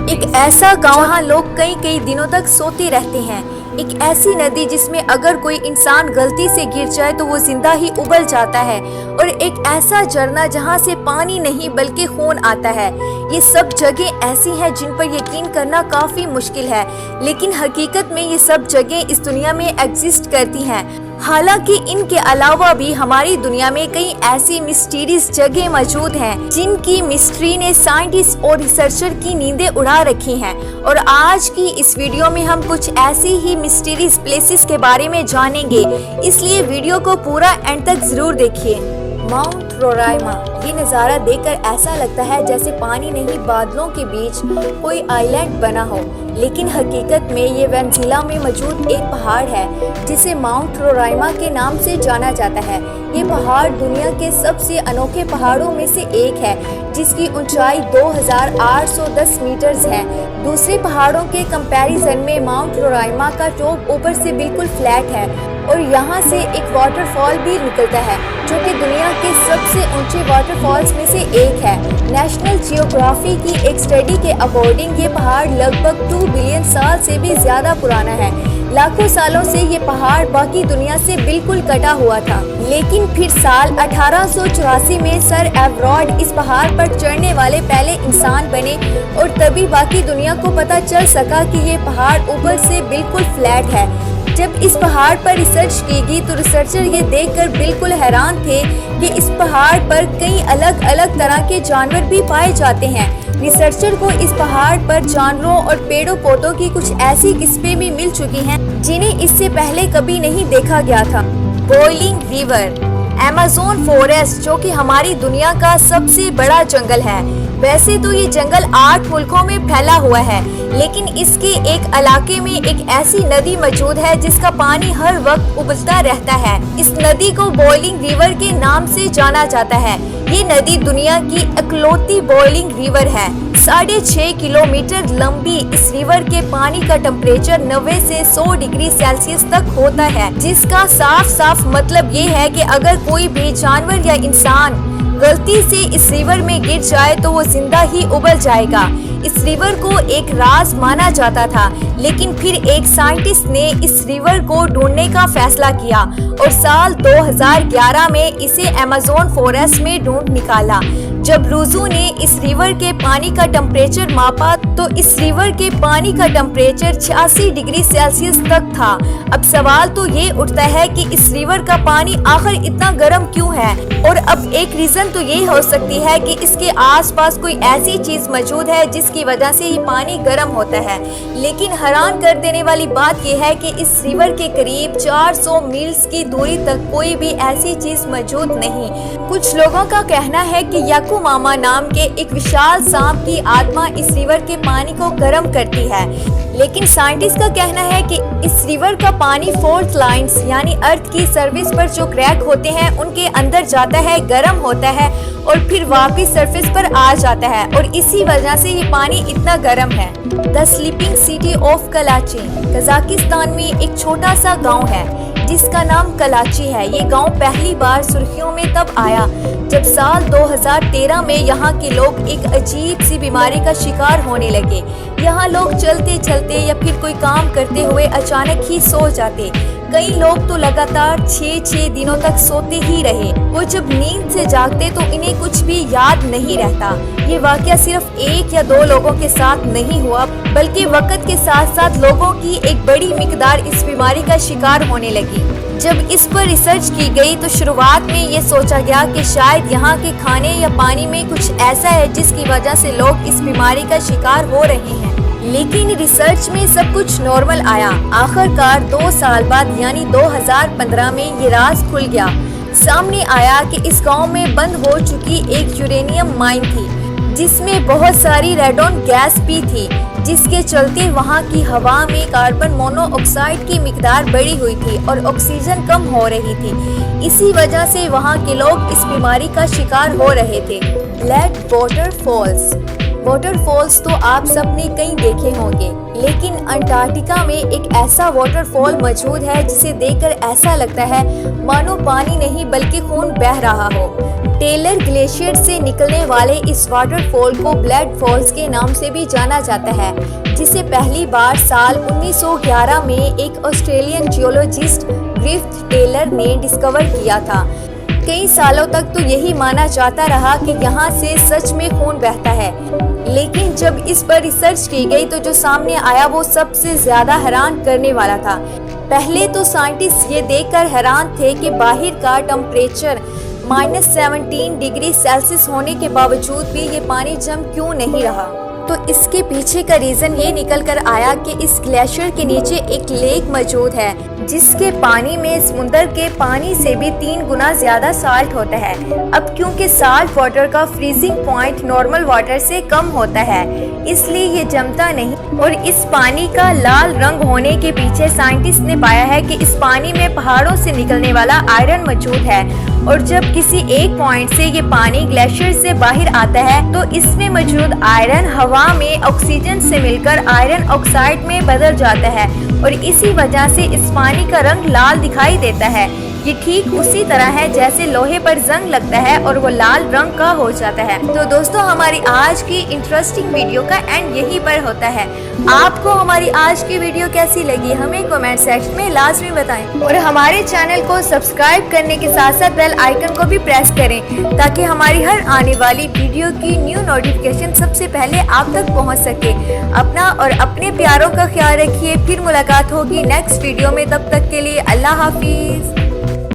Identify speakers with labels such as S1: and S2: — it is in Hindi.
S1: एक ऐसा गांव जहां लोग कई कई दिनों तक सोते रहते हैं। एक ऐसी नदी जिसमें अगर कोई इंसान गलती से गिर जाए तो वो जिंदा ही उबल जाता है। और एक ऐसा झरना जहां से पानी नहीं बल्कि खून आता है। ये सब जगह ऐसी हैं जिन पर यकीन करना काफी मुश्किल है, लेकिन हकीकत में ये सब जगह इस दुनिया में एग्जिस्ट करती हैं। हालांकि इनके अलावा भी हमारी दुनिया में कई ऐसी मिस्टीरियस जगह मौजूद हैं जिनकी मिस्ट्री ने साइंटिस्ट और रिसर्चर की नींदें उड़ा रखी हैं। और आज की इस वीडियो में हम कुछ ऐसी ही मिस्टीरियस प्लेसेस के बारे में जानेंगे, इसलिए वीडियो को पूरा एंड तक जरूर देखिए। माउंट रोराइमा, ये नज़ारा देखकर ऐसा लगता है जैसे पानी नहीं बादलों के बीच कोई आइलैंड बना हो, लेकिन हकीकत में ये वेनेजुएला में मौजूद एक पहाड़ है जिसे माउंट रोराइमा के नाम से जाना जाता है। ये पहाड़ दुनिया के सबसे अनोखे पहाड़ों में से एक है, जिसकी ऊंचाई 2810 मीटर्स है। दूसरे पहाड़ों के कंपैरिजन में माउंट रोराइमा का टॉप ऊपर से बिल्कुल फ्लैट है और यहाँ से एक वाटरफॉल भी निकलता है जो कि दुनिया के सबसे ऊंचे वाटरफॉल्स में से एक है। नेशनल जियोग्राफी की एक स्टडी के अकॉर्डिंग ये पहाड़ लगभग 2 बिलियन साल से भी ज्यादा पुराना है। लाखों सालों से ये पहाड़ बाकी दुनिया से बिल्कुल कटा हुआ था, लेकिन फिर साल 1884 में सर एवरॉड इस पहाड़ पर चढ़ने वाले पहले इंसान बने और तभी बाकी दुनिया को पता चल सका कि ये पहाड़ ऊपर से बिल्कुल फ्लैट है। जब इस पहाड़ पर रिसर्च की गई तो रिसर्चर ये देखकर बिल्कुल हैरान थे कि इस पहाड़ पर कई अलग अलग तरह के जानवर भी पाए जाते हैं। रिसर्चर को इस पहाड़ पर जानवरों और पेड़ों पौधों की कुछ ऐसी किस्में भी मिल चुकी हैं जिन्हें इससे पहले कभी नहीं देखा गया था। बॉइलिंग रिवर, अमेज़न फॉरेस्ट जो कि हमारी दुनिया का सबसे बड़ा जंगल है। वैसे तो ये जंगल 8 मुल्कों में फैला हुआ है, लेकिन इसके एक इलाके में एक ऐसी नदी मौजूद है जिसका पानी हर वक्त उबलता रहता है। इस नदी को बॉइलिंग रिवर के नाम से जाना जाता है। ये नदी दुनिया की इकलौती बॉइलिंग रिवर है। 6.5 किलोमीटर लंबी इस रिवर के पानी का टेम्परेचर 90 से 100 डिग्री सेल्सियस तक होता है, जिसका साफ साफ मतलब ये है कि अगर कोई भी जानवर या इंसान गलती से इस रिवर में गिर जाए तो वो जिंदा ही उबल जाएगा। इस रिवर को एक राज माना जाता था, लेकिन फिर एक साइंटिस्ट ने इस रिवर को ढूंढने का फैसला किया और साल 2011 में इसे अमेज़न फॉरेस्ट में ढूंढ निकाला। जब रूजू ने इस रिवर के पानी का टेम्परेचर मापा तो इस रिवर के पानी का टेम्परेचर 86 डिग्री सेल्सियस तक था। अब सवाल तो ये उठता है कि इस रिवर का पानी आखिर इतना गर्म क्यों है, और अब एक रीजन तो ये हो सकती है कि इसके आसपास कोई ऐसी चीज मौजूद है जिसकी वजह से ये पानी गर्म होता है। लेकिन हैरान कर देने वाली बात यह है कि इस रिवर के करीब 400 मील्स की दूरी तक कोई भी ऐसी चीज मौजूद नहीं। कुछ लोगों का कहना है कि याकुमामा नाम के एक विशाल सांप की आत्मा इस रिवर के पानी को गर्म करती है, लेकिन साइंटिस्ट का कहना है कि इस रिवर का पानी फॉल्ट लाइंस यानी अर्थ की सरफेस पर जो क्रैक होते हैं उनके अंदर जाता है, गर्म होता है और फिर वापस सरफेस पर आ जाता है, और इसी वजह से ये पानी इतना गर्म है। The sleeping city of Kalachi, Kazakhstan में एक छोटा सा गांव है जिसका नाम कलाची है। ये गांव पहली बार सुर्खियों में तब आया जब साल 2013 में यहाँ के लोग एक अजीब सी बीमारी का शिकार होने लगे। यहाँ लोग चलते चलते या फिर कोई काम करते हुए अचानक ही सो जाते। कई लोग तो लगातार 6 दिनों तक सोते ही रहे। वो जब नींद से जागते तो इन्हें कुछ भी याद नहीं रहता। ये वाकया सिर्फ 1 या 2 लोगों के साथ नहीं हुआ, बल्कि वक्त के साथ साथ लोगों की एक बड़ी मिकदार इस बीमारी का शिकार होने लगी। जब इस पर रिसर्च की गई तो शुरुआत में ये सोचा गया कि शायद यहाँ के खाने या पानी में कुछ ऐसा है जिसकी वजह से लोग इस बीमारी का शिकार हो रहे हैं, लेकिन रिसर्च में सब कुछ नॉर्मल आया। आखिरकार 2 साल बाद यानी 2015 में ये राज खुल गया। सामने आया कि इस गांव में बंद हो चुकी एक यूरेनियम माइन थी जिसमें बहुत सारी रेडॉन गैस भी थी, जिसके चलते वहां की हवा में कार्बन मोनोऑक्साइड की मिकदार बढ़ी हुई थी और ऑक्सीजन कम हो रही थी। इसी वजह से वहां के लोग इस बीमारी का शिकार हो रहे थे। ब्लैक वाटर फॉल्स, वाटरफॉल्स तो आप सबने कई देखे होंगे, लेकिन अंटार्कटिका में एक ऐसा वाटरफॉल मौजूद है जिसे देखकर ऐसा लगता है मानो पानी नहीं बल्कि खून बह रहा हो। टेलर ग्लेशियर से निकलने वाले इस वाटरफॉल को ब्लड फॉल्स के नाम से भी जाना जाता है, जिसे पहली बार साल 1911 में एक ऑस्ट्रेलियन जियोलॉजिस्ट ग्रिफिथ टेलर ने डिस्कवर किया था। कई सालों तक तो यही माना जाता रहा कि यहाँ से सच में खून बहता है, लेकिन जब इस पर रिसर्च की गई तो जो सामने आया वो सबसे ज्यादा हैरान करने वाला था। पहले तो साइंटिस्ट ये देखकर हैरान थे कि बाहर का टेम्परेचर -17 डिग्री सेल्सियस होने के बावजूद भी ये पानी जम क्यों नहीं रहा। तो इसके पीछे का रीजन ये निकल कर आया कि इस ग्लेशियर के नीचे एक लेक मौजूद है, जिसके पानी में समुद्र के पानी से भी 3 गुना ज्यादा साल्ट होता है। अब क्योंकि साल्ट वाटर का फ्रीजिंग पॉइंट नॉर्मल वाटर से कम होता है, इसलिए ये जमता नहीं। और इस पानी का लाल रंग होने के पीछे साइंटिस्ट ने पाया है कि इस पानी में पहाड़ों से निकलने वाला आयरन मौजूद है, और जब किसी एक पॉइंट से ये पानी ग्लेशियर से बाहर आता है तो इसमें मौजूद आयरन हवा में ऑक्सीजन से मिलकर आयरन ऑक्साइड में बदल जाता है, और इसी वजह से इस पानी का रंग लाल दिखाई देता है। ये ठीक उसी तरह है जैसे लोहे पर जंग लगता है और वो लाल रंग का हो जाता है। तो दोस्तों, हमारी आज की इंटरेस्टिंग वीडियो का एंड यहीं पर होता है। आपको हमारी आज की वीडियो कैसी लगी हमें कमेंट सेक्शन में लाजमी बताएं, और हमारे चैनल को सब्सक्राइब करने के साथ साथ बेल आइकन को भी प्रेस करें, ताकि हमारी हर आने वाली वीडियो की न्यू नोटिफिकेशन सबसे पहले आप तक पहुंच सके। अपना और अपने प्यारों का ख्याल रखिए। फिर मुलाकात होगी नेक्स्ट वीडियो में, तब तक के लिए अल्लाह हाफिज।